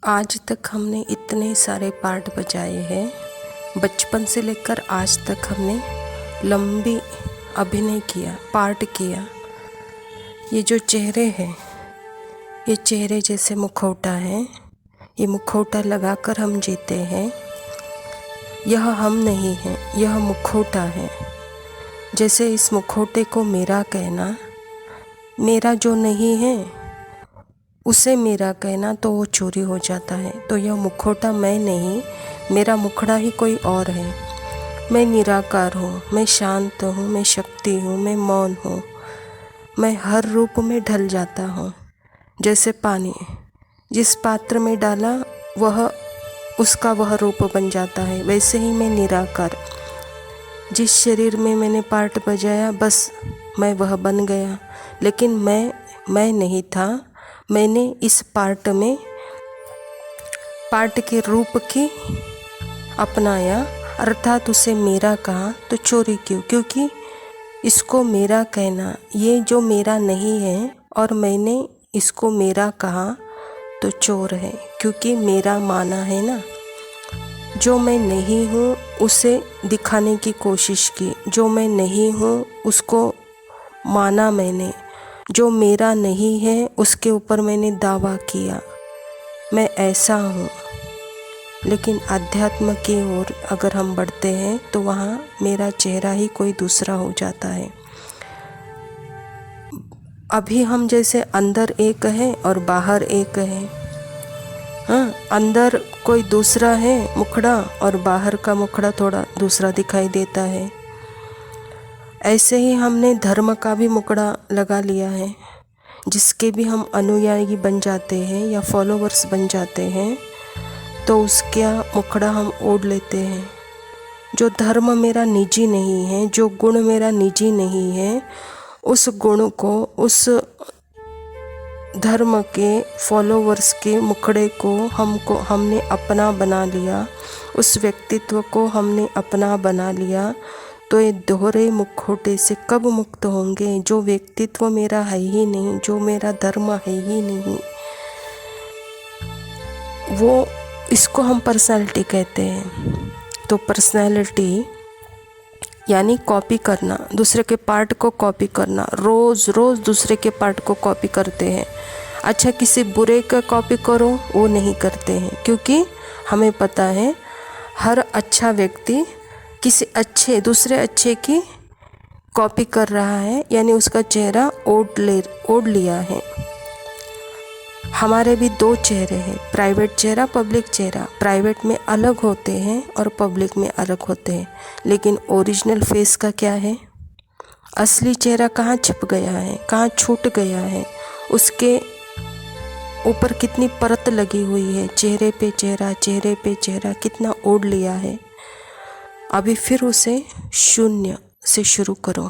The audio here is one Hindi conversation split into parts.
आज तक हमने इतने सारे पार्ट बजाए हैं। बचपन से लेकर आज तक हमने लंबी अभिनय किया, पार्ट किया। ये जो चेहरे हैं, ये चेहरे जैसे मुखौटा है। ये मुखौटा लगाकर हम जीते हैं। यह हम नहीं हैं, यह मुखौटा है। जैसे इस मुखौटे को मेरा कहना, मेरा जो नहीं है उसे मेरा कहना, तो वो चोरी हो जाता है। तो यह मुखौटा मैं नहीं, मेरा मुखड़ा ही कोई और है। मैं निराकार हूँ, मैं शांत हूँ, मैं शक्ति हूँ, मैं मौन हूँ। मैं हर रूप में ढल जाता हूँ। जैसे पानी जिस पात्र में डाला वह उसका वह रूप बन जाता है, वैसे ही मैं निराकार। जिस शरीर में मैंने पार्ट बजाया बस मैं वह बन गया, लेकिन मैं नहीं था। मैंने इस पार्ट में पार्ट के रूप की अपनाया, अर्थात उसे मेरा कहा। तो चोरी क्यों? क्योंकि इसको मेरा कहना, ये जो मेरा नहीं है और मैंने इसको मेरा कहा तो चोर है, क्योंकि मेरा माना है ना। जो मैं नहीं हूँ उसे दिखाने की कोशिश की, जो मैं नहीं हूँ उसको माना मैंने। जो मेरा नहीं है उसके ऊपर मैंने दावा किया मैं ऐसा हूँ। लेकिन अध्यात्म की ओर अगर हम बढ़ते हैं तो वहाँ मेरा चेहरा ही कोई दूसरा हो जाता है। अभी हम जैसे अंदर एक है और बाहर एक है। हाँ, अंदर कोई दूसरा है मुखड़ा और बाहर का मुखड़ा थोड़ा दूसरा दिखाई देता है। ऐसे ही हमने धर्म का भी मुखड़ा लगा लिया है, जिसके भी हम अनुयायी बन जाते हैं या फॉलोवर्स बन जाते हैं तो उसका मुखड़ा हम ओढ़ लेते हैं। जो धर्म मेरा निजी नहीं है, जो गुण मेरा निजी नहीं है, उस गुण को, उस धर्म के फॉलोवर्स के मुखड़े को हमने अपना बना लिया, उस व्यक्तित्व को हमने अपना बना लिया। तो ये दोहरे मुखौटे से कब मुक्त होंगे? जो व्यक्तित्व मेरा है ही नहीं, जो मेरा धर्म है ही नहीं, वो इसको हम पर्सनालिटी कहते हैं। तो पर्सनालिटी यानी कॉपी करना, दूसरे के पार्ट को कॉपी करना। रोज़ रोज़ दूसरे के पार्ट को कॉपी करते हैं। अच्छा, किसी बुरे का कॉपी करो, वो नहीं करते हैं, क्योंकि हमें पता है हर अच्छा व्यक्ति किसी दूसरे अच्छे की कॉपी कर रहा है, यानी उसका चेहरा ओढ़ लिया है। हमारे भी दो चेहरे हैं, प्राइवेट चेहरा, पब्लिक चेहरा। प्राइवेट में अलग होते हैं और पब्लिक में अलग होते हैं, लेकिन ओरिजिनल फेस का क्या है? असली चेहरा कहाँ छिप गया है, कहाँ छूट गया है? उसके ऊपर कितनी परत लगी हुई है, चेहरे पे चेहरा कितना ओढ़ लिया है। अभी फिर उसे शून्य से शुरू करो।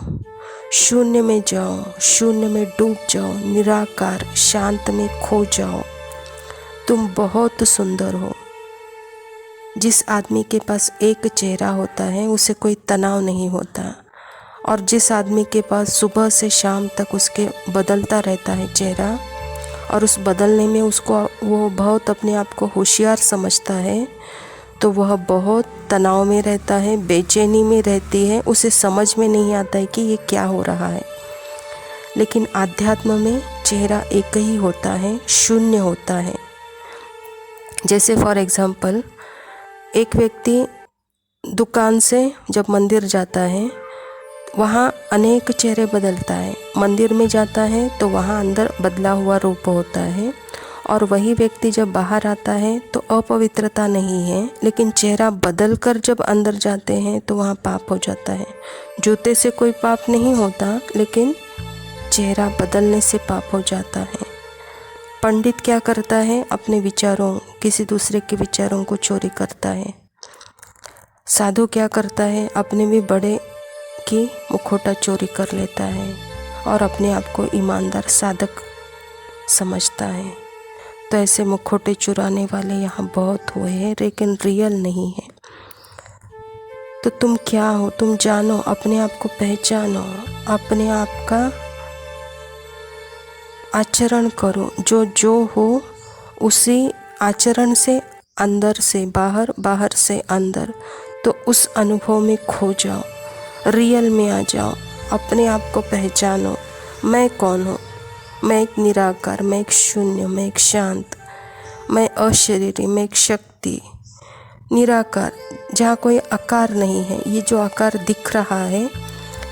शून्य में जाओ, शून्य में डूब जाओ, निराकार शांत में खो जाओ। तुम बहुत सुंदर हो। जिस आदमी के पास एक चेहरा होता है उसे कोई तनाव नहीं होता, और जिस आदमी के पास सुबह से शाम तक उसके बदलता रहता है चेहरा, और उस बदलने में वो बहुत अपने आप को होशियार समझता है, तो वह बहुत तनाव में रहता है, बेचैनी में रहती है। उसे समझ में नहीं आता है कि ये क्या हो रहा है। लेकिन आध्यात्म में चेहरा एक ही होता है, शून्य होता है। जैसे फॉर एग्जाम्पल, एक व्यक्ति दुकान से जब मंदिर जाता है, वहाँ अनेक चेहरे बदलता है। मंदिर में जाता है तो वहाँ अंदर बदला हुआ रूप होता है, और वही व्यक्ति जब बाहर आता है तो अपवित्रता नहीं है, लेकिन चेहरा बदल कर जब अंदर जाते हैं तो वहाँ पाप हो जाता है। जूते से कोई पाप नहीं होता, लेकिन चेहरा बदलने से पाप हो जाता है। पंडित क्या करता है? अपने विचारों, किसी दूसरे के विचारों को चोरी करता है। साधु क्या करता है? अपने भी बड़े की मुखौटा चोरी कर लेता है और अपने आप को ईमानदार साधक समझता है। तो ऐसे मुखौटे चुराने वाले यहाँ बहुत हुए हैं, लेकिन रियल नहीं है। तो तुम क्या हो? तुम जानो, अपने आप को पहचानो, अपने आप का आचरण करो। जो हो उसी आचरण से अंदर से बाहर, बाहर से अंदर, तो उस अनुभव में खो जाओ, रियल में आ जाओ, अपने आप को पहचानो। मैं कौन हूँ? मैं एक निराकार, मैं एक शून्य, मैं एक शांत, मैं अशरीरी, मैं एक शक्ति, निराकार, जहाँ कोई आकार नहीं है। ये जो आकार दिख रहा है,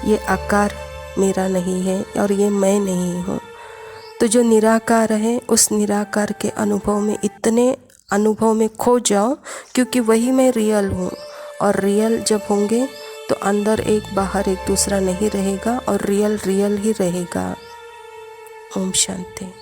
ये आकार मेरा नहीं है और ये मैं नहीं हूँ। तो जो निराकार है, उस निराकार के अनुभव में, इतने अनुभव में खो जाओ, क्योंकि वही मैं रियल हूँ। और रियल जब होंगे तो अंदर एक बाहर एक दूसरा नहीं रहेगा और रियल रियल ही रहेगा। ओम शांति।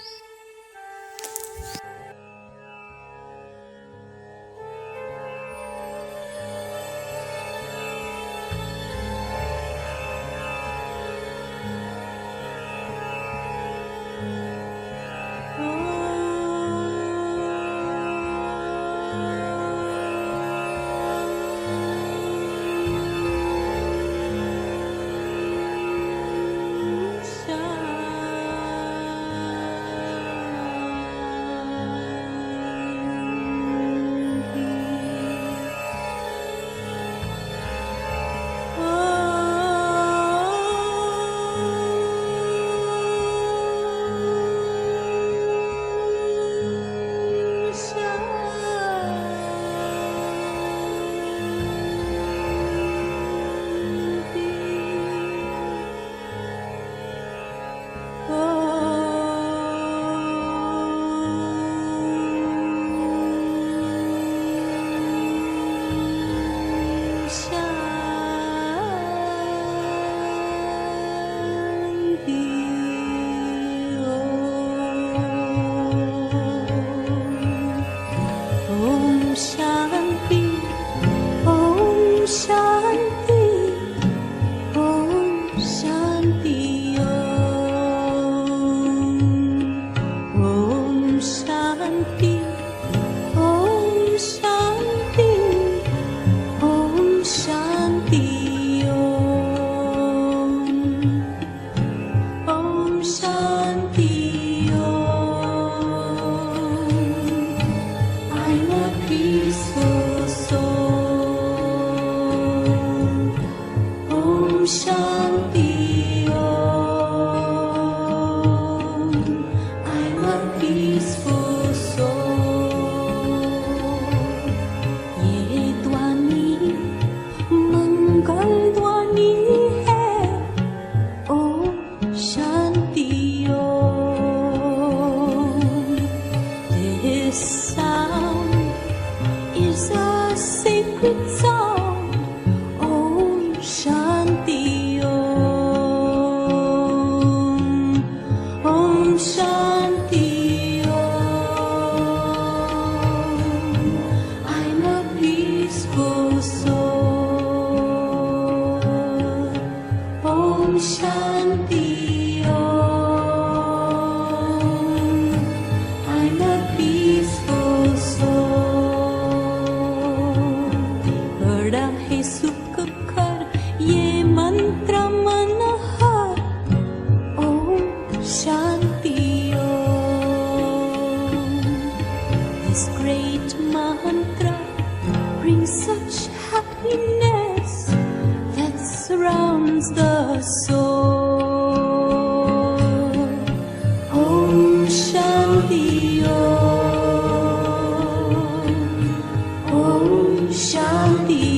Shanti.